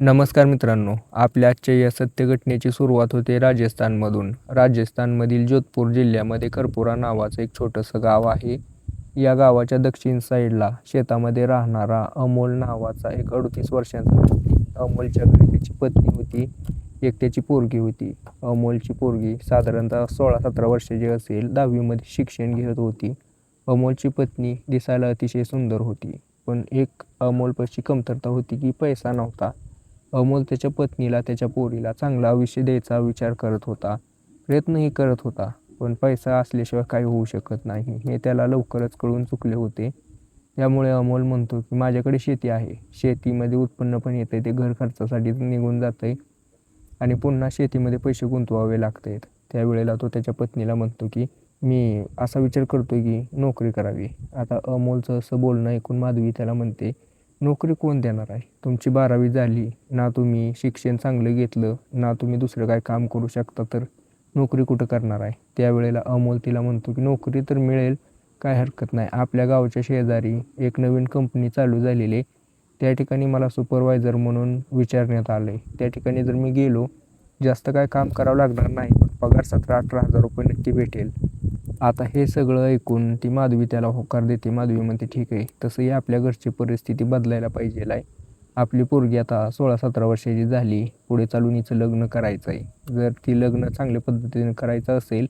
नमस्कार मित्रांनो, आपल्या आजच्या या सत्य घटनेची सुरुवात होते राजस्थानमधून. राजस्थानमधील जोधपूर जिल्ह्यामध्ये करपुरा नावाचं एक छोटंसं गाव आहे. या गावाच्या दक्षिण साईडला शेतामध्ये राहणारा अमोल नावाचा एक 38 वर्षांचा व्यक्ती. अमोलच्या घरी त्याची पत्नी होती, एक त्याची पोरगी होती. अमोलची पोरगी साधारणतः 16-17 वर्षाची असेल, 10वीमध्ये शिक्षण घेत होती. अमोलची पत्नी दिसायला अतिशय सुंदर होती, पण एक अमोलपाशी कमतरता होती की पैसा नव्हता. अमोल त्याच्या पत्नीला, त्याच्या पोरीला चांगलं आयुष्य द्यायचा विचार करत होता, प्रयत्नही करत होता, पण पैसा असल्याशिवाय काही होऊ शकत नाही हे त्याला लवकरच कळून चुकले होते. त्यामुळे अमोल म्हणतो की माझ्याकडे शेती आहे, शेतीमध्ये उत्पन्न पण येते, ते घर खर्चासाठी निघून जाते आणि पुन्हा शेतीमध्ये पैसे गुंतवावे लागतात. त्यावेळेला तो त्याच्या पत्नीला म्हणतो की मी असा विचार करतोय की नोकरी करावी. आता अमोलचं असं बोलणं ऐकून माधवी त्याला म्हणते, नोकरी कोण देणार आहे? तुमची 12वी झाली ना, तुम्ही शिक्षण चांगलं घेतलं ना, तुम्ही दुसरं काय काम करू शकता, तर नोकरी कुठं करणार आहे? त्यावेळेला अमोल तिला म्हणतो की नोकरी तर मिळेल, काय हरकत नाही. आपल्या गावच्या शेजारी एक नवीन कंपनी चालू झालेली आहे, त्या ठिकाणी मला सुपरवायझर म्हणून विचारण्यात आलं आहे. त्या ठिकाणी जर मी गेलो, जास्त काय काम करावं लागणार नाही, पण पगार 17-18 हजार रुपये नक्की भेटेल. आता हे सगळं ऐकून ती माधवी त्याला होकार देते. माधवी म्हणते ठीक आहे, तसंही आपल्या घरची परिस्थिती बदलायला पाहिजे आहे. आपली पोरगी आता 16-17 वर्षाची झाली, पुढे चालून हिचं लग्न करायचं आहे. जर ती लग्न चांगल्या पद्धतीने करायचं असेल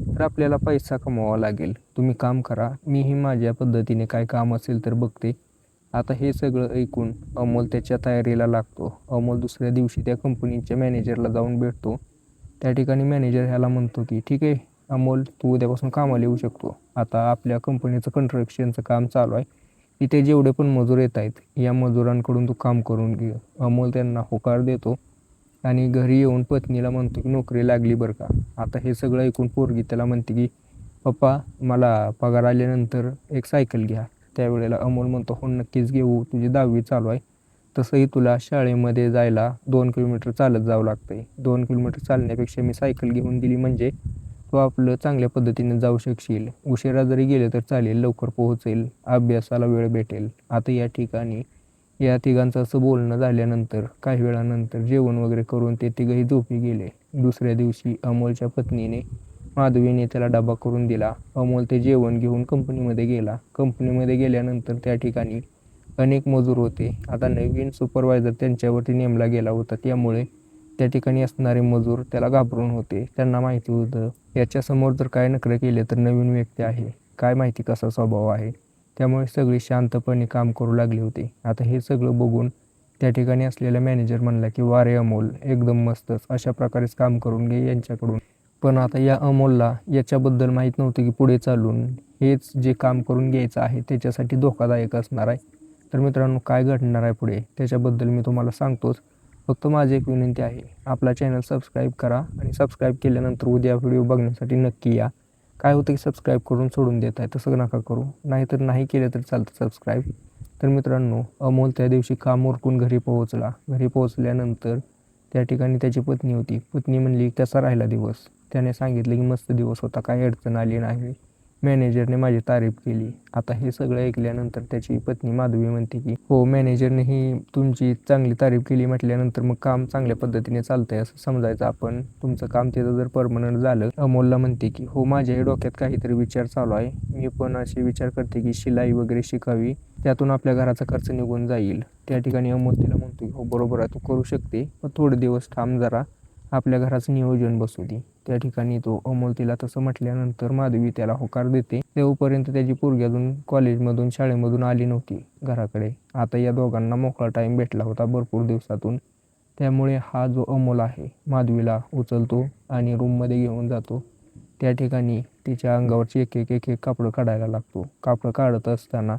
तर आपल्याला पैसा कमवावा लागेल. तुम्ही काम करा, मीही माझ्या पद्धतीने काय काम असेल तर बघते. आता हे सगळं ऐकून अमोल त्याच्या तयारीला लागतो. अमोल दुसऱ्या दिवशी त्या कंपनीच्या मॅनेजरला जाऊन भेटतो. त्या ठिकाणी मॅनेजर ह्याला म्हणतो की ठीक आहे अमोल, तू उद्यापासून कामाला येऊ शकतो. आता आपल्या कंपनीचं कन्स्ट्रक्शनचं काम चालू आहे, इथे जेवढे पण मजूर येत आहेत या मजुरांकडून तू काम करून घे. अमोल त्यांना होकार देतो आणि घरी येऊन पत्नीला म्हणतो की नोकरी लागली बरं का. आता हे सगळं ऐकून पोरगी त्याला म्हणते की पप्पा, मला पगार आल्यानंतर एक सायकल घ्या. त्यावेळेला अमोल म्हणतो हो नक्कीच घेऊ, तुझी 10वी चालू आहे, तसंही तुला शाळेमध्ये जायला 2 किलोमीटर चालत जावं लागतंय. 2 किलोमीटर चालण्यापेक्षा मी सायकल घेऊन दिली म्हणजे तू आपलं चांगल्या पद्धतीने जाऊ शकशील. उशिरा जरी गेलं तर चालेल, लवकर पोहोचेल, अभ्यासाला वेळ भेटेल. आता या ठिकाणी या तिघांचं असं बोलणं झाल्यानंतर काही वेळानंतर जेवण वगैरे करून ते तिघंही झोपी गेले. दुसऱ्या दिवशी अमोलच्या पत्नीने माधवीने त्याला डबा करून दिला. अमोल ते जेवण घेऊन कंपनीमध्ये गेला. कंपनीमध्ये गेल्यानंतर त्या ठिकाणी अनेक मजूर होते. आता नवीन सुपरवायझर त्यांच्यावरती नेमला गेला होता, त्यामुळे त्या ठिकाणी असणारे मजूर त्याला घाबरून होते. त्यांना माहिती होतं याच्यासमोर जर काय नखरे केले तर नवीन व्यक्ती आहे, काय माहिती कसा स्वभाव आहे. त्यामुळे सगळे शांतपणे काम करू लागले होते. आता हे सगळं बघून त्या ठिकाणी असलेला मॅनेजर म्हणला की वारे अमोल, एकदम मस्तच, अशा प्रकारेच काम करून घे यांच्याकडून. पण आता या अमोलला याच्याबद्दल माहीत नव्हतं की पुढे चालून हेच जे काम करून घ्यायचं आहे त्याच्यासाठी धोकादायक असणार आहे. तर मित्रांनो, काय घडणार आहे पुढे त्याच्याबद्दल मी तुम्हाला सांगतोच. फक्त माझी एक विनंती आहे, आपला चॅनल सबस्क्राईब करा आणि सबस्क्राईब केल्यानंतर उद्या व्हिडिओ बघण्यासाठी नक्की या. काय होतं की सबस्क्राईब करून सोडून देत आहे, तसं नका करू, नाहीतर नाही केलं तर चालतं सबस्क्राईब. तर मित्रांनो, अमोल त्या दिवशी काम उरकून घरी पोहोचला. घरी पोहोचल्यानंतर त्या ठिकाणी त्याची पत्नी होती. पत्नी म्हणली कसा राहिला दिवस? त्याने सांगितले की मस्त दिवस होता, काही अडचण आली नाही, मॅनेजरने माझी तारीफ केली. आता हे सगळं ऐकल्यानंतर त्याची पत्नी माधवी म्हणते की हो, मॅनेजरनेही तुमची चांगली तारीफ केली म्हटल्यानंतर मग काम चांगल्या पद्धतीने चालतंय असं समजायचं आपण. तुमचं काम तिथं जर परमनंट झालं. अमोलला म्हणते की हो, माझ्याही डोक्यात काहीतरी विचार चालू आहे, मी पण असे विचार करते की शिलाई वगैरे शिकावी, त्यातून आपल्या घराचा खर्च निघून जाईल. त्या ठिकाणी अमोल तिला म्हणतो की हो बरोबर आहे, तू करू शकते, पण थोडे दिवस थांब जरा, आपल्या घराचं नियोजन बसू दे. त्या ठिकाणी तो अमोल तिला तसं म्हटल्यानंतर माधवी त्याला होकार देते. तेव्हापर्यंत त्याची पोरगी अजून कॉलेजमधून शाळेमधून आली नव्हती घराकडे. आता या दोघांना मोकळा टाईम भेटला होता भरपूर दिवसातून. त्यामुळे हा जो अमोल आहे माधवीला उचलतो आणि रूममध्ये घेऊन जातो. त्या ठिकाणी तिच्या अंगावरची एक कापडं काढायला लागतो. कापडं काढत असताना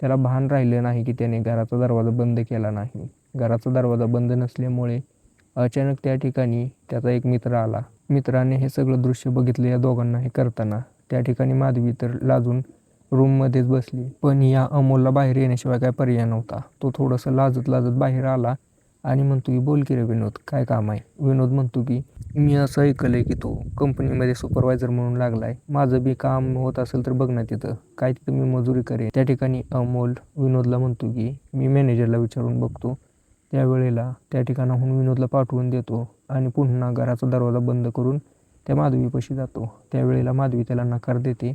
त्याला भान राहिलं नाही की त्याने घराचा दरवाजा बंद केला नाही. घराचा दरवाजा बंद नसल्यामुळे अचानक त्या ठिकाणी त्याचा एक मित्र आला. मित्राने हे सगळं दृश्य बघितलं या दोघांना हे करताना. त्या ठिकाणी माधवी तर लाजून रूममध्येच बसली. पण या अमोलला बाहेर येण्याशिवाय काय पर्याय नव्हता. तो थोडंसं लाजत लाजत बाहेर आला आणि म्हणतो की बोल की रे विनोद, काय काम आहे? विनोद म्हणतो की मी असं ऐकलंय की तो कंपनीमध्ये सुपरवायझर म्हणून लागलाय, माझं बी काम होत असेल तर बघ ना, तिथं काय, तिथं मी मजुरी करेन. त्या ठिकाणी अमोल विनोदला म्हणतो की मी मॅनेजरला विचारून बघतो, त्यावेळेला त्या ठिकाणाहून विनोदला पाठवून देतो आणि पुन्हा घराचा दरवाजा बंद करून त्या माधवीपाशी जातो. त्यावेळेला माधवी त्याला नकार देते,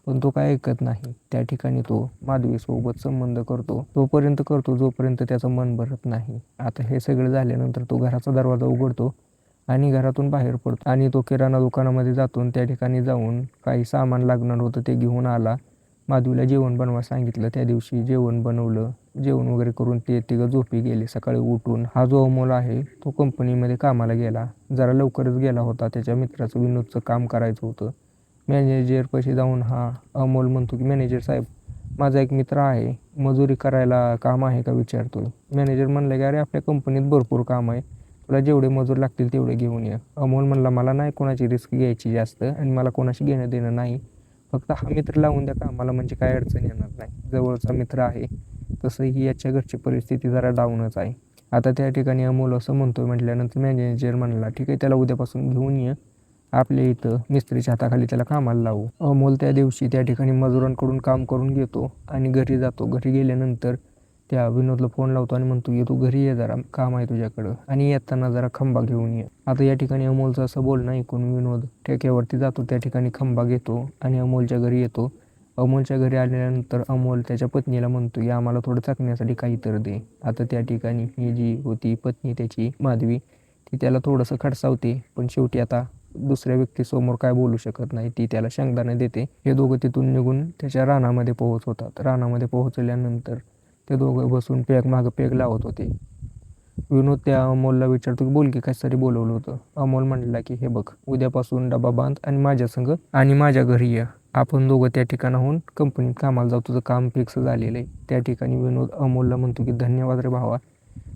पण तो काय ऐकत नाही. त्या ठिकाणी तो माधवीसोबत संबंध करतो, तोपर्यंत करतो जोपर्यंत त्याचं मन भरत नाही. आता हे सगळं झाल्यानंतर तो घराचा दरवाजा उघडतो आणि घरातून बाहेर पडतो आणि तो किराणा दुकानामध्ये जातो आणि त्या ठिकाणी जाऊन काही सामान लागणार होतं ते घेऊन आला. माधवीला जेवण बनवा सांगितलं. त्या दिवशी जेवण बनवलं. जेवण वगैरे करून ते तिघं झोपी गेले. सकाळी उठून हा जो अमोल आहे तो कंपनीमध्ये कामाला गेला. जरा लवकरच गेला होता. त्याच्या मित्राचं विनोदचं काम करायचं होतं. मॅनेजरपाशी जाऊन हा अमोल म्हणतो की मॅनेजर साहेब, माझा एक मित्र आहे, मजुरी करायला काम आहे का विचारतोय. मॅनेजर म्हणलं की अरे आपल्या कंपनीत भरपूर काम आहे, तुला जेवढे मजूर लागतील तेवढे घेऊन ये. अमोल म्हणला मला नाही कोणाची रिस्क घ्यायची जास्त आणि मला कोणाशी घेणं देणं नाही, फक्त हा मित्र लावून द्या कामाला म्हणजे काय अडचण येणार नाही. जवळचा मित्र आहे. तसंही याच्या घरची परिस्थिती जरा डाऊनच आहे. आता त्या ठिकाणी अमोल असं म्हणतोय म्हटल्यानंतर मॅनेजर म्हणला ठीक आहे, त्याला उद्यापासून घेऊन ये, आपल्या इथं मिस्त्रीच्या हाताखाली त्याला कामाला लावू. अमोल त्या दिवशी त्या ठिकाणी मजुरांकडून काम करून घेतो आणि घरी जातो. घरी गेल्यानंतर त्या विनोदला फोन लावतो आणि म्हणतो की तू घरी ये, जरा काम आहे तुझ्याकडं आणि येताना जरा खंबा घेऊन ये. आता या ठिकाणी अमोलचं असं बोलणं ऐकून विनोद ठेक्यावरती जातो. त्या ठिकाणी खंबा घेतो आणि अमोलच्या घरी येतो. अमोलच्या घरी आल्यानंतर अमोल त्याच्या पत्नीला म्हणतो की आम्हाला थोडं चाकण्यासाठी काही तर दे. आता त्या ठिकाणी ही जी होती पत्नी त्याची माधवी, ती त्याला थोडंसं खडसावते, पण शेवटी आता दुसऱ्या व्यक्तीसमोर काय बोलू शकत नाही. ती त्याला शेंगदाणे देते. हे दोघं तिथून निघून त्याच्या रानामध्ये पोहोचवतात. रानामध्ये पोहोचल्यानंतर ते दोघं बसून मागं पेग लावत होते. विनोद त्या अमोलला विचारतो की बोल की कशासाठी बोलवलं होतं. अमोल म्हणला की हे बघ, उद्यापासून डबा बांध आणि माझ्या संग आणि माझ्या घरी ये. आपण दोघं त्या ठिकाणाहून कंपनीत कामाला जाऊ, तुझं काम फिक्स झालेलं आहे. त्या ठिकाणी विनोद अमोलला म्हणतो की धन्यवाद रे भावा,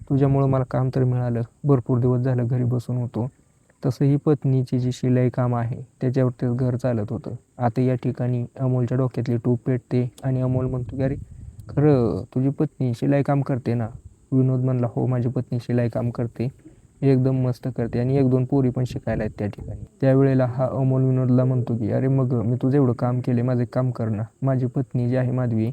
तुझ्यामुळं मला काम तर मिळालं. भरपूर दिवस झालं घरी बसून होतो. तसंही पत्नीची जी शिलाई काम आहे त्याच्यावरतीच घर चालत होतं. आता या ठिकाणी अमोलच्या डोक्यातली टूप पेटते आणि अमोल म्हणतो की अरे खरं तुझी पत्नी शिलाई काम करते ना. विनोद म्हणला हो, माझी पत्नी शिलाई काम करते, एकदम मस्त करते आणि एक दोन पोरी पण शिकायला आहेत त्या ठिकाणी. त्यावेळेला हा अमोल विनोदला म्हणतो की अरे मग मी तुझं एवढं काम केले, माझं एक काम कर ना. माझी पत्नी जी आहे माधवी,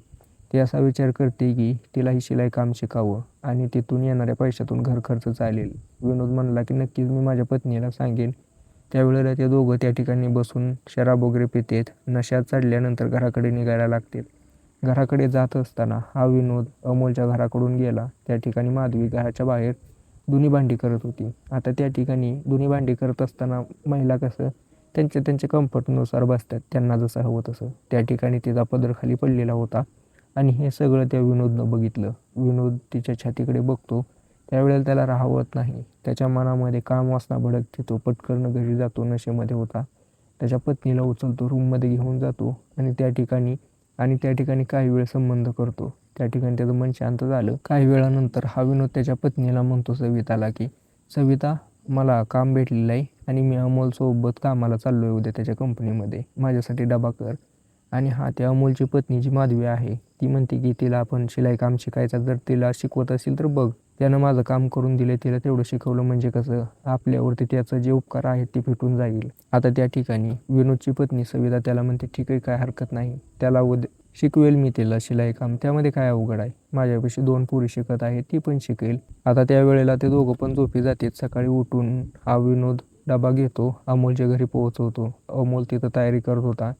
ती असा विचार करते की तिलाही शिलाई काम शिकावं आणि तिथून येणाऱ्या पैशातून घर खर्च चालेल. विनोद म्हणला की नक्कीच मी माझ्या पत्नीला सांगेन. त्यावेळेला ते दोघं त्या ठिकाणी बसून शराब वगैरे पितेत. नशात चढल्यानंतर घराकडे निघायला लागतात. घराकडे जात असताना हा विनोद अमोलच्या घराकडून गेला. त्या ठिकाणी माधवी घराच्या बाहेर धुणी भांडी करत होती. आता त्या ठिकाणी धुणी भांडी करत असताना महिला कसं त्यांच्या कम्फर्टनुसार बसतात, त्यांना जसं हवं तसं. त्या ठिकाणी तिचा पदर खाली पडलेला होता आणि हे सगळं त्या विनोदनं बघितलं. विनोद तिच्या छातीकडे बघतो. त्यावेळेला त्याला राहावत नाही. त्याच्या मनामध्ये काम वासना भडकते. तो पटकन घरी जातो. नशेमध्ये होता त्याच्या पत्नीला उचलतो, रूममध्ये घेऊन जातो आणि त्या ठिकाणी काही वेळ संबंध करतो. त्या ठिकाणी त्याचं मन शांत झालं. काही वेळानंतर हा विनोद त्याच्या पत्नीला म्हणतो सविताला की सविता, मला काम भेटलेलं आहे आणि मी अमोलसोबत कामाला चाललो आहे उद्या त्याच्या कंपनीमध्ये, माझ्यासाठी डबा कर. आणि हा त्या अमोलची पत्नी जी माधवी आहे ती म्हणते की तिला आपण शिलाई काम शिकायचं, जर तिला शिकवत असेल तर बघ, त्यानं माझं काम करून दिलं, तिला तेवढं शिकवलं म्हणजे कसं आपल्यावरती त्याचं जे उपकार आहेत ते फिटून जाईल. आता त्या ठिकाणी विनोदची पत्नी सविता त्याला म्हणते ठीक आहे, काय हरकत नाही, त्याला शिकवेल मी तिला शिलाई काम, त्यामध्ये काय अवघड आहे, माझ्यापाशी 2 पोरी शिकत आहेत, ती पण शिकेल. आता त्यावेळेला ते दोघं पण झोपी जातात. सकाळी उठून हा विनोद डबा घेतो, अमोलच्या घरी पोहोचवतो. अमोल तिथं तयारी करत होता.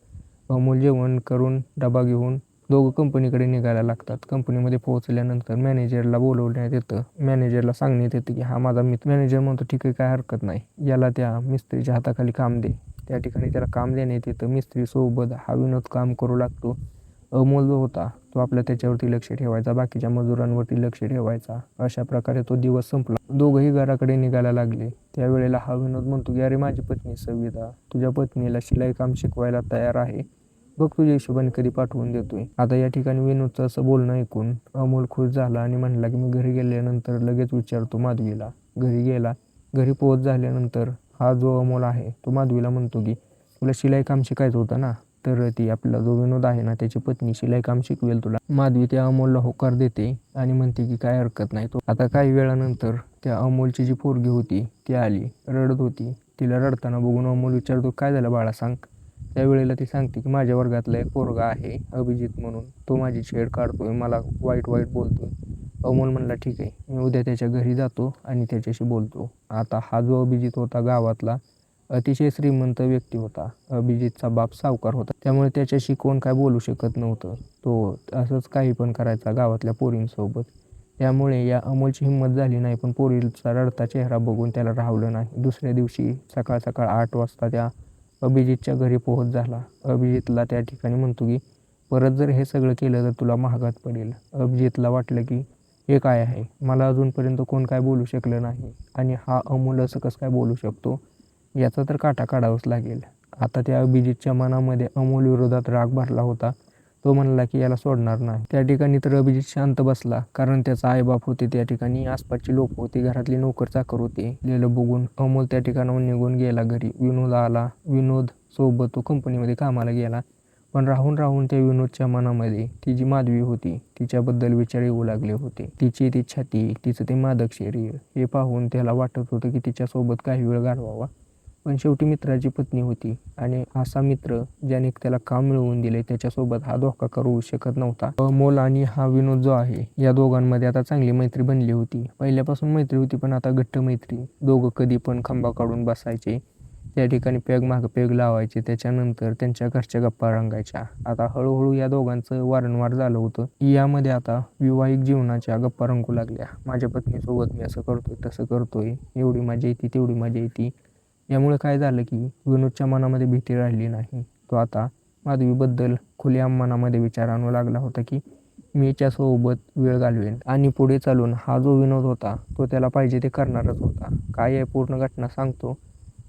अमोल जेवण करून डबा घेऊन दोघं कंपनीकडे निघायला लागतात. कंपनीमध्ये पोहोचल्यानंतर मॅनेजरला बोलवण्यात येतं. मॅनेजरला सांगण्यात येतं की हा माझा मित्र. मॅनेजर म्हणतो ठीक आहे, काय हरकत नाही, याला त्या मिस्त्रीच्या हाताखाली काम दे. त्या ठिकाणी त्याला काम देण्यात येतं. मिस्त्रीसोबत हा विनोद काम करू लागतो. अमोल जो होता तो आपल्या त्याच्यावरती लक्ष ठेवायचा, बाकीच्या मजुरांवरती लक्ष ठेवायचा. अशा प्रकारे तो दिवस संपला. दोघंही घराकडे निघायला लागले. त्यावेळेला हा विनोद म्हणतो की अरे माझी पत्नी सविता तुझ्या पत्नीला शिलाई काम शिकवायला तयार आहे, बघ तुझ्या हिशोबाने कधी पाठवून देतोय. आता या ठिकाणी विनोदचं असं बोलणं ऐकून अमोल खुश झाला आणि म्हणला की मी घरी गेल्यानंतर लगेच विचारतो माधवीला. घरी गेला. घरी पोहोच झाल्यानंतर हा जो अमोल आहे तो माधवीला म्हणतो की तुला शिलाई काम शिकायचं होतं ना, तर ती आपला जो विनोद आहे ना त्याची पत्नी शिलाई काम शिकवेल तुला. माधवी त्या अमोलला होकार देते आणि म्हणते की काय हरकत नाही. तो आता काही वेळानंतर त्या अमोलची जी पोरगी होती ती आली, रडत होती. तिला रडताना बघून अमोल विचारतो काय झालं बाळा, सांग. त्यावेळेला ती सांगते की माझ्या वर्गातला एक पोरगा आहे अभिजित म्हणून, तो माझी छेड काढतोय, मला वाईट बोलतोय. अमोल म्हणला ठीक आहे, मी उद्या त्याच्या घरी जातो आणि त्याच्याशी बोलतो. आता हा जो अभिजित होता गावातला अतिशय श्रीमंत व्यक्ती होता. अभिजितचा बाप सावकार होता, त्यामुळे त्याच्याशी कोण काय बोलू शकत नव्हतं. तो असंच काही पण करायचा गावातल्या पोरींसोबत. त्यामुळे या अमोलची हिंमत झाली नाही, पण पोरीचा रडता चेहरा बघून त्याला राहवलं नाही. दुसऱ्या दिवशी सकाळ सकाळ 8 वाजता त्या अभिजितच्या घरी पोहोच झाला. अभिजितला त्या ठिकाणी म्हणतो की परत जर हे सगळं केलं तर तुला महागात पडेल. अभिजितला वाटलं की हे काय आहे, मला अजूनपर्यंत कोण काय बोलू शकलं नाही आणि हा अमोल असं कसं काय बोलू शकतो, याचा तर काटा काढावाच लागेल. आता त्या अभिजितच्या मनामध्ये अमोल विरोधात राग भरला होता. तो म्हणला की याला सोडणार नाही. त्या ठिकाणी तर अभिजित शांत बसला, कारण त्याचा आईबाप होते त्या ठिकाणी, आसपासची लोक होती, घरातली नोकर चाकर होते. लिहिलं बघून अमोल त्या ठिकाणाहून निघून गेला घरी. विनोद आला. विनोद सोबत तो कंपनीमध्ये कामाला गेला. पण राहून राहून त्या विनोदच्या मनामध्ये ती जी माधवी होती तिच्याबद्दल विचार येऊ लागले होते. तिची ती छाती, तिचं ते मादक शरीर हे पाहून त्याला वाटत होतं की तिच्यासोबत काही वेळ घालवावा. पण शेवटी मित्राची पत्नी होती आणि असा मित्र ज्याने त्याला काम मिळवून दिले त्याच्यासोबत हा धोका करू शकत नव्हता. अमोल आणि हा विनोद जो आहे या दोघांमध्ये आता चांगली मैत्री बनली होती. पहिल्यापासून मैत्री होती, पण आता घट्ट मैत्री. दोघं कधी पण खंबा काढून बसायचे, त्या ठिकाणी पेग मागं पेग लावायचे. त्याच्यानंतर त्यांच्या घरच्या गप्पा रंगायच्या. आता हळूहळू या दोघांचं वारंवार झालं होतं. यामध्ये आता वैवाहिक जीवनाच्या गप्पा रंगू लागल्या. माझ्या पत्नीसोबत मी असं करतोय, तसं करतोय, एवढी मजा येते, तेवढी मजा येते. यामुळे काय झालं की विनोदच्या मनामध्ये भीती राहिली नाही. तो आता माधवीबद्दल खुलेआम मनामध्ये विचार आणू लागला होता की मी हिच्यासोबत वेळ घालवेन. आणि पुढे चालून हा जो विनोद होता तो त्याला पाहिजे ते करणारच होता. काय आहे पूर्ण घटना सांगतो,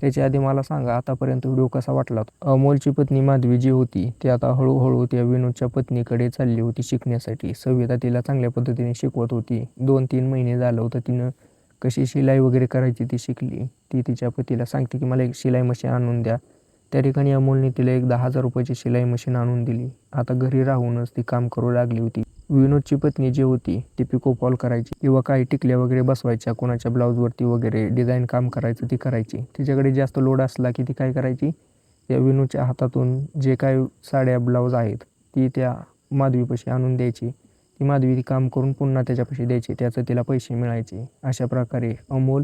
त्याच्या आधी मला सांगा आतापर्यंत व्हिडिओ कसा वाटला. अमोलची पत्नी माधवी जी होती ती आता हळूहळू त्या विनोदच्या पत्नीकडे चालली होती शिकण्यासाठी. सविता तिला चांगल्या पद्धतीने शिकवत होती. 2-3 महिने झालं होतं तिनं कशी शिलाई वगैरे करायची ती शिकली. ती तिच्या पतीला सांगते की मला एक शिलाई मशीन आणून द्या. त्या ठिकाणी अमोलने तिला एक 10,000 रुपयाची शिलाई मशीन आणून दिली. आता घरी राहूनच ती काम करू लागली होती. विनोदची पत्नी जी होती ती पिको फॉल करायची किंवा काही टिकल्या वगैरे बसवायच्या, कोणाच्या ब्लाऊजवरती वगैरे डिझाईन काम करायचं ती करायची. तिच्याकडे जास्त लोड असला की ती काय करायची, त्या विनोदच्या हातातून जे काही साड्या ब्लाऊज आहेत ती त्या माधवीपाशी आणून द्यायची. ती माधवी ती काम करून पुन्हा त्याच्यापाशी द्यायची, त्याचं तिला पैसे मिळायचे. अशा प्रकारे अमोल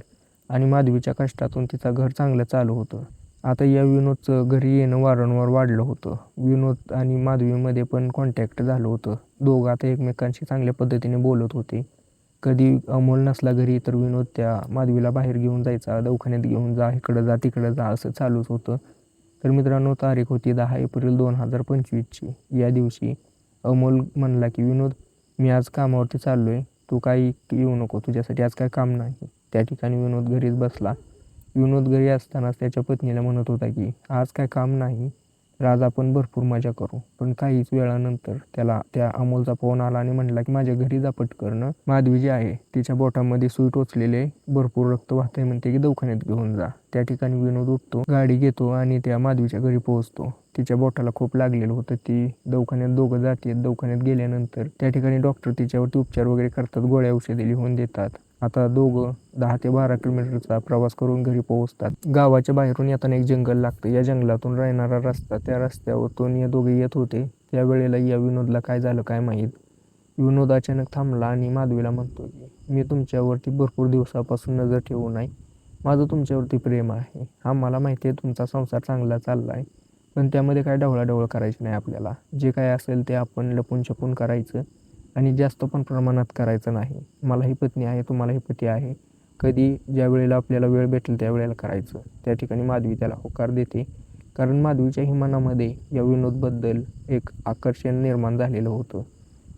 आणि माधवीच्या कष्टातून तिचं घर चांगलं चालू होतं. आता या विनोदचं घरी येणं वारंवार वाढलं होतं. विनोद आणि माधवीमध्ये पण कॉन्टॅक्ट झालं होतं. दोघं आता एकमेकांशी चांगल्या पद्धतीने बोलत होते. कधी अमोल नसला घरी तर विनोद त्या माधवीला बाहेर घेऊन जायचा, दवाखान्यात घेऊन जा, इकडं जा, तिकडं जा, असं चालूच होतं. तर मित्रांनो, तारीख होती 10 एप्रिल 2025ची. या दिवशी अमोल म्हणला की विनोद, मी आज कामावरती चाललोय, तू काही येऊ नको, तुझ्यासाठी आज काय काम नाही. त्या ठिकाणी विनोद घरीच बसला. विनोद घरी असतानाच त्याच्या पत्नीला म्हणत होता की आज काय काम नाही, तर आज आपण भरपूर मजा करू. पण काहीच वेळानंतर त्याला त्या अमोलचा फोन आला आणि म्हणला की माझ्या घरी जा पटकन, माधवी जी आहे तिच्या बोटामध्ये सुई टोचलेले, भरपूर रक्त वाहतंय, म्हणते की दवाखान्यात घेऊन जा. त्या ठिकाणी विनोद उठतो, गाडी घेतो आणि त्या माधवीच्या घरी पोहोचतो. तिच्या बोटाला खूप लागलेलं होतं. ती दवाखान्यात दोघं जातात. दवाखान्यात गेल्यानंतर त्या ठिकाणी डॉक्टर तिच्यावरती उपचार वगैरे करतात, गोळ्या औषधे लिहून देतात. आता दोघं 10 ते 12 किलोमीटरचा प्रवास करून घरी पोहोचतात. गावाच्या बाहेरून येताना एक जंगल लागतं. या जंगलातून राहणारा रस्ता, त्या रस्त्यावरून या दोघे येत होते. त्यावेळेला या विनोदला काय झालं काय माहीत, विनोद अचानक थांबला आणि माधवीला म्हणतो की मी तुमच्यावरती भरपूर दिवसापासून नजर ठेवू नाही, माझं तुमच्यावरती प्रेम आहे. हा मला माहिती आहे तुमचा संसार चांगला चालला आहे, पण त्यामध्ये काय ढवळाढवळ करायची नाही. आपल्याला जे काय असेल ते आपण लपून छपून करायचं आणि जास्त पण प्रमाणात करायचं नाही. मलाही पत्नी आहे, तुम्हालाही पती आहे. कधी ज्या वेळेला आपल्याला वेळ भेटेल त्यावेळेला करायचं. त्या ठिकाणी माधवी त्याला होकार देते, कारण माधवीच्याही मनामध्ये या विनोदबद्दल एक आकर्षण निर्माण झालेलं होतं.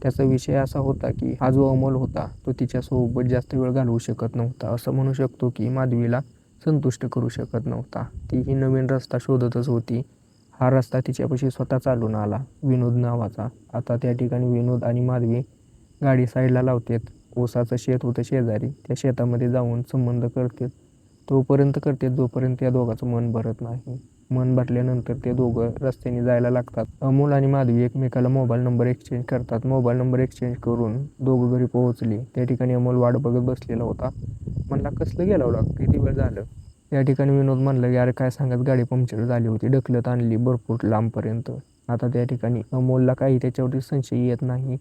त्याचा विषय असा होता की हा जो अमोल होता तो तिच्यासोबत जास्त वेळ घालवू शकत नव्हता. असं म्हणू शकतो की माधवीला संतुष्ट करू शकत नव्हता. तीही नवीन रस्ता शोधतच होती. हा रस्ता तिच्यापाशी स्वतः चालून आला, विनोद नावाचा. आता त्या ठिकाणी विनोद आणि माधवी गाडी साईडला लावतात. ऊसाचं शेत होतं शेजारी, त्या शेतामध्ये जाऊन संबंध करतात. तोपर्यंत करतात जोपर्यंत या दोघांचं मन भरत नाही. मन भरल्यानंतर ते दोघं रस्त्याने जायला लागतात. अमोल आणि माधवी एकमेकाला मोबाईल नंबर एक्सचेंज करतात. मोबाईल नंबर एक्सचेंज करून दोघं घरी पोहोचले. त्या ठिकाणी अमोल वाट बघत बसलेला होता. म्हणला कसलं गेला लाग, किती वेळ झालं. त्या ठिकाणी विनोद म्हणलं की अरे काय सांगत, गाडी पंक्चर झाली होती, ढकलत आणली भरपूर लांबपर्यंत. आता त्या ठिकाणी अमोलला काही त्याच्यावरती संशय येत नाही.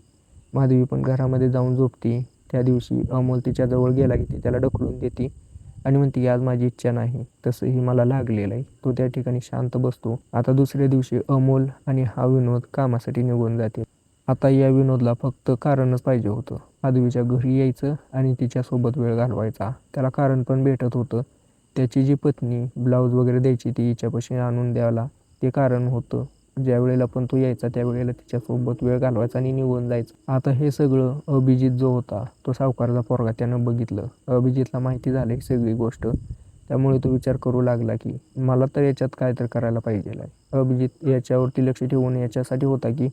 माधवी पण घरामध्ये जाऊन झोपते. त्या दिवशी अमोल तिच्याजवळ गेला की ती त्याला ढकलून देते आणि म्हणते की आज माझी इच्छा नाही, तसंही मला लागलेलं आहे. तो त्या ठिकाणी शांत बसतो. आता दुसऱ्या दिवशी अमोल आणि हा विनोद कामासाठी निघून जाते. आता या विनोदला फक्त कारणच पाहिजे होतं. माधवीच्या घरी यायचं आणि तिच्यासोबत वेळ घालवायचा. त्याला कारण पण भेटत होतं. त्याची जी पत्नी ब्लाऊज वगैरे द्यायची ती हिच्यापाशी आणून द्यायला ते कारण होतं. ज्यावेळेला पण तो यायचा त्यावेळेला तिच्यासोबत वेळ घालवायचा आणि निघून जायचा. आता हे सगळं अभिजित जो होता तो सावकारचा पोरगा त्यानं बघितलं. अभिजितला माहिती झाली ही सगळी गोष्ट. त्यामुळे तो विचार करू लागला की मला तर याच्यात काय तर करायला पाहिजे आहे. अभिजित याच्यावरती लक्ष ठेवून याच्यासाठी होता की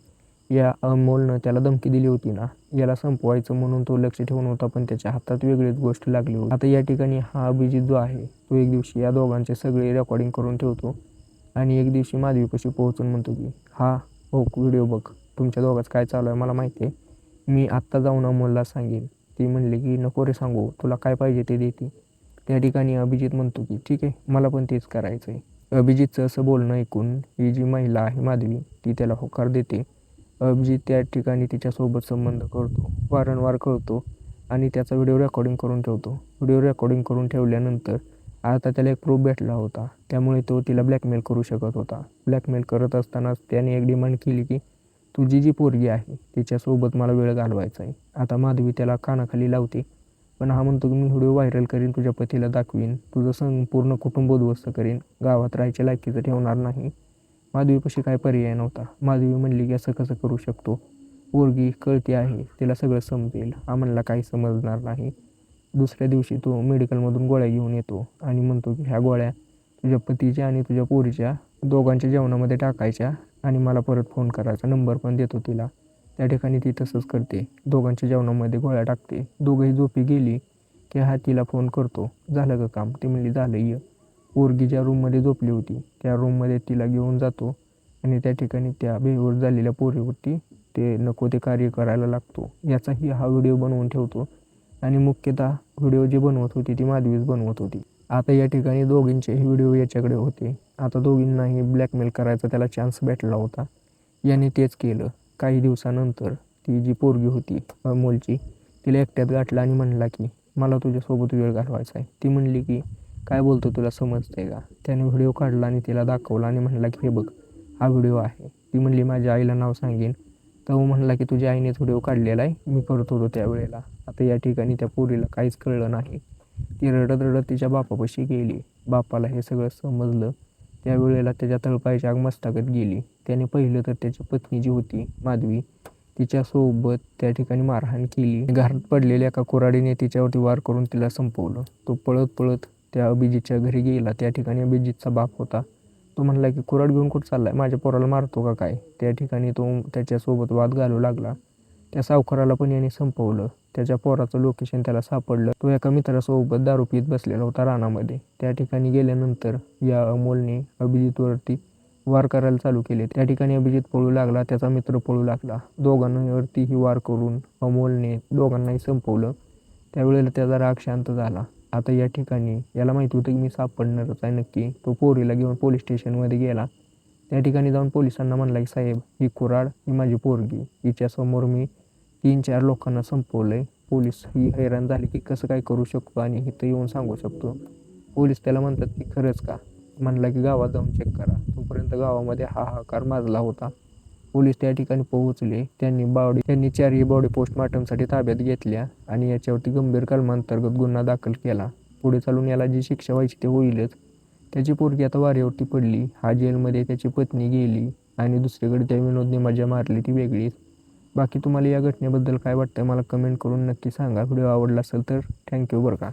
या अमोलनं त्याला धमकी दिली होती ना, याला संपवायचं म्हणून तो लक्ष ठेवून होता, पण त्याच्या हातात वेगळीच गोष्ट लागली होती. आता या ठिकाणी हा अभिजित जो आहे तो एक दिवशी या दोघांचे सगळे रेकॉर्डिंग करून ठेवतो आणि एक दिवशी माधवीपाशी पोहोचून म्हणतो की हा हो व्हिडिओ बघ, तुमच्या दोघांचं काय चालू आहे मला माहिती आहे, मी आत्ता जाऊन अमोलला सांगेन. ती म्हणली की नको रे सांगू, तुला काय पाहिजे ते देते. त्या ठिकाणी अभिजित म्हणतो की ठीक आहे, मला पण तेच करायचं आहे. अभिजितचं असं बोलणं ऐकून ही जी महिला आहे माधवी ती त्याला होकार देते. अभिजित त्या ठिकाणी तिच्यासोबत संबंध करतो, वारंवार करतो आणि त्याचा व्हिडिओ रेकॉर्डिंग करून ठेवतो. व्हिडिओ रेकॉर्डिंग करून ठेवल्यानंतर आता त्याला एक प्रूफ भेटला होता, त्यामुळे तो तिला ब्लॅकमेल करू शकत होता. ब्लॅकमेल करत असतानाच त्याने एक डिमांड केली की तुझी जी पोरगी आहे तिच्यासोबत मला वेळ घालवायचा आहे. आता माधवी त्याला कानाखाली लावते, पण हा म्हणतो की मी व्हिडिओ व्हायरल करीन, तुझ्या पतीला दाखवीन, तुझं संपूर्ण कुटुंब उद्ध्वस्त करीन, गावात राहायच्या लायकीचं ठेवणार नाही. माधवीपाशी काय पर्याय नव्हता. माधवी म्हणली की असं कसं करू शकतो, पोरगी कळती आहे, तिला सगळं समजेल. हा म्हणला काही समजणार नाही. दुसऱ्या दिवशी तो मेडिकलमधून गोळ्या घेऊन येतो आणि म्हणतो की ह्या गोळ्या तुझ्या पतीच्या आणि तुझ्या पोरीच्या दोघांच्या जेवणामध्ये टाकायच्या आणि मला परत फोन करायचा. नंबर पण देतो तिला. त्या ठिकाणी ती तसंच करते, दोघांच्या जेवणामध्ये गोळ्या टाकते. दोघंही झोपी गेली की हा तिला फोन करतो, झालं का काम? ती म्हणली झालं, ये. पोरगी ज्या रूममध्ये झोपली होती त्या रूममध्ये तिला घेऊन जातो आणि त्या ठिकाणी त्या बेहोश झालेल्या पोरीवरती ते नको ते कार्य करायला लागतो. याचाही हा व्हिडिओ बनवून ठेवतो आणि मुख्यतः व्हिडिओ जी बनवत होती ती माधवीच बनवत होती. आता या ठिकाणी दोघींचेही व्हिडिओ याच्याकडे होते. आता दोघींनाही ब्लॅकमेल करायचा त्याला चान्स भेटला होता. याने तेच केलं. काही दिवसानंतर ती जी पोरगी होती अमोलची तिला एकट्यात गाठलं आणि म्हणला की मला तुझ्यासोबत वेळ घालवायचा आहे. ती म्हणली की काय बोलतो तुला समजतंय का? त्याने व्हिडिओ काढला आणि तिला दाखवला आणि म्हणला की हे बघ हा व्हिडिओ आहे. ती म्हणली माझ्या आईला नाव सांगेन. तर म्हणला की तुझ्या आईनेच व्हिडिओ काढलेला आहे, मी करत होतो त्यावेळेला. आता या ठिकाणी त्या पोरीला काहीच कळलं नाही. ती रडत रडत तिच्या बापापाशी गेली. बापाला हे सगळं समजलं. त्यावेळेला त्याच्या तळपायाची आग मस्तकात गेली. त्याने पाहिलं तर त्याची पत्नी जी होती माधवी तिच्यासोबत त्या ठिकाणी मारहाण केली. घरात पडलेल्या एका कुऱ्हाडीने तिच्यावरती वार करून तिला संपवलं. तो पळत पळत त्या अभिजितच्या घरी गेला. त्या ठिकाणी अभिजितचा बाप होता. तो म्हणला की कुऱ्हाड घेऊन कुठं चाललाय, माझ्या पोराला मारतो का काय? त्या ठिकाणी तो त्याच्यासोबत वाद घालू लागला. त्या सावकाराला पण याने संपवलं. त्याच्या पोराचं लोकेशन त्याला सापडलं. तो एका मित्रासोबत दारू पीत बसलेला होता रानामध्ये. त्या ठिकाणी गेल्यानंतर या अमोलने अभिजितवरती वार करायला चालू केले. त्या ठिकाणी अभिजित पळू लागला, त्याचा मित्र पळू लागला. दोघांवरतीही वार करून अमोलने दोघांनाही संपवलं. त्यावेळेला त्याचा राग शांत झाला. आता या ठिकाणी याला माहिती होतं की मी सापडणारच आहे नक्की. तो पोरीला घेऊन पोलीस स्टेशनमध्ये गेला. त्या ठिकाणी जाऊन पोलिसांना म्हणला की साहेब ही कुऱ्हाड ही माझी पोरगी, हिच्यासमोर मी 3-4 लोकांना संपवलंय. पोलीस ही हैराण झाली की कसं काय करू शकतो आणि इथं येऊन सांगू शकतो. पोलीस त्याला म्हणतात की खरंच का? म्हणला की गावात जाऊन चेक करा. तोपर्यंत गावामध्ये हाहाकार माजला होता. पोलीस त्या ठिकाणी पोहोचले. त्यांनी 4ही बॉडी पोस्टमॉर्टमसाठी ताब्यात घेतल्या आणि याच्यावरती गंभीर कलमांतर्गत गुन्हा दाखल केला. पुढे चालून याला जी शिक्षा व्हायची ते होईलच. त्याची पोरगी आता वाऱ्यावरती पडली. हा जेलमध्ये, त्याची पत्नी गेली आणि दुसरीकडे त्या विनोदने मजा मारली ती वेगळीच. बाकी तुम्हाला या घटनेबद्दल काय वाटतं मला कमेंट करून नक्की सांगा. व्हिडिओ आवडला असेल तर थँक्यू बरं का.